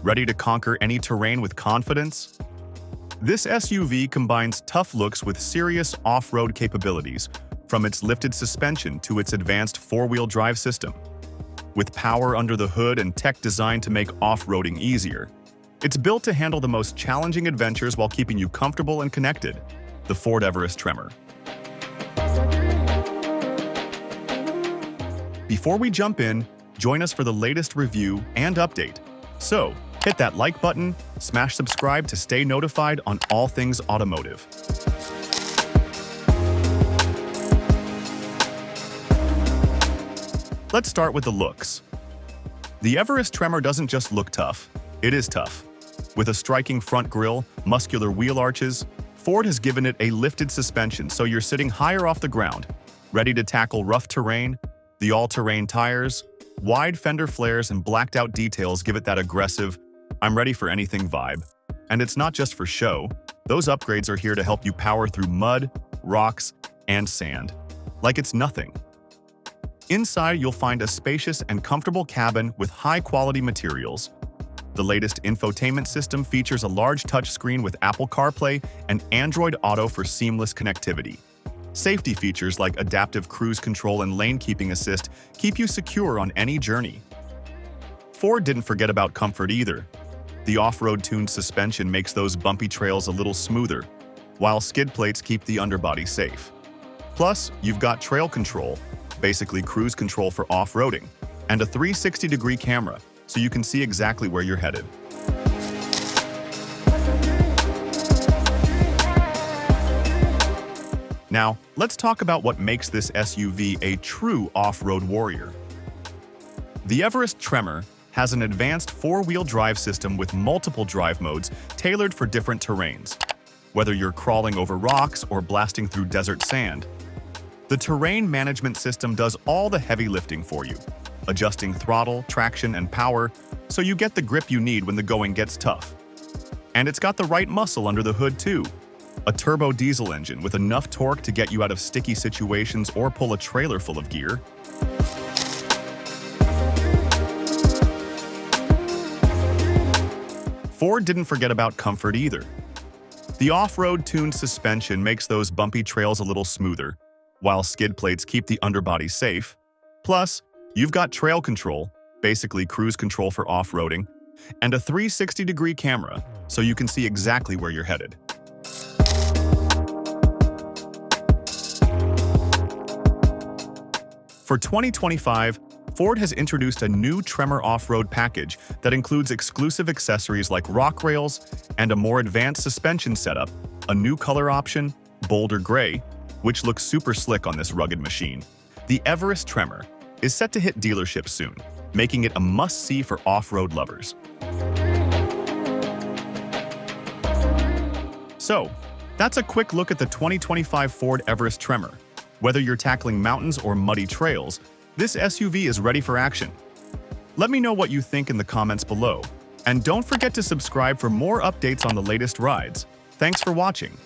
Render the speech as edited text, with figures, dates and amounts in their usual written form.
Ready to conquer any terrain with confidence? This SUV combines tough looks with serious off-road capabilities, from its lifted suspension to its advanced four-wheel drive system. With power under the hood and tech designed to make off-roading easier, it's built to handle the most challenging adventures while keeping you comfortable and connected. The Ford Everest Tremor. Before we jump in, join us for the latest review and update. So, hit that like button, smash subscribe to stay notified on all things automotive. Let's start with the looks. The Everest Tremor doesn't just look tough, it is tough. With a striking front grille, muscular wheel arches, Ford has given it a lifted suspension so you're sitting higher off the ground, ready to tackle rough terrain. The all-terrain tires, wide fender flares, and blacked-out details give it that aggressive, I'm ready for anything vibe. And it's not just for show. Those upgrades are here to help you power through mud, rocks, and sand. Like it's nothing. Inside, you'll find a spacious and comfortable cabin with high-quality materials. The latest infotainment system features a large touchscreen with Apple CarPlay and Android Auto for seamless connectivity. Safety features like adaptive cruise control and lane keeping assist keep you secure on any journey. Ford didn't forget about comfort either. The off-road tuned suspension makes those bumpy trails a little smoother, while skid plates keep the underbody safe. Plus, you've got trail control, basically cruise control for off-roading, and a 360-degree camera, so you can see exactly where you're headed. Now, let's talk about what makes this SUV a true off-road warrior. The Everest Tremor has an advanced four-wheel drive system with multiple drive modes tailored for different terrains. Whether you're crawling over rocks or blasting through desert sand, the terrain management system does all the heavy lifting for you, adjusting throttle, traction, and power so you get the grip you need when the going gets tough. And it's got the right muscle under the hood too. A turbo diesel engine with enough torque to get you out of sticky situations or pull a trailer full of gear. Ford didn't forget about comfort either. The off-road tuned suspension makes those bumpy trails a little smoother, while skid plates keep the underbody safe. Plus, you've got trail control, basically cruise control for off-roading, and a 360-degree camera so you can see exactly where you're headed. For 2025, Ford has introduced a new Tremor off-road package that includes exclusive accessories like rock rails and a more advanced suspension setup, a new color option, Boulder Gray, which looks super slick on this rugged machine. The Everest Tremor is set to hit dealerships soon, making it a must-see for off-road lovers. So, that's a quick look at the 2025 Ford Everest Tremor. Whether you're tackling mountains or muddy trails, this SUV is ready for action. Let me know what you think in the comments below, and don't forget to subscribe for more updates on the latest rides. Thanks for watching.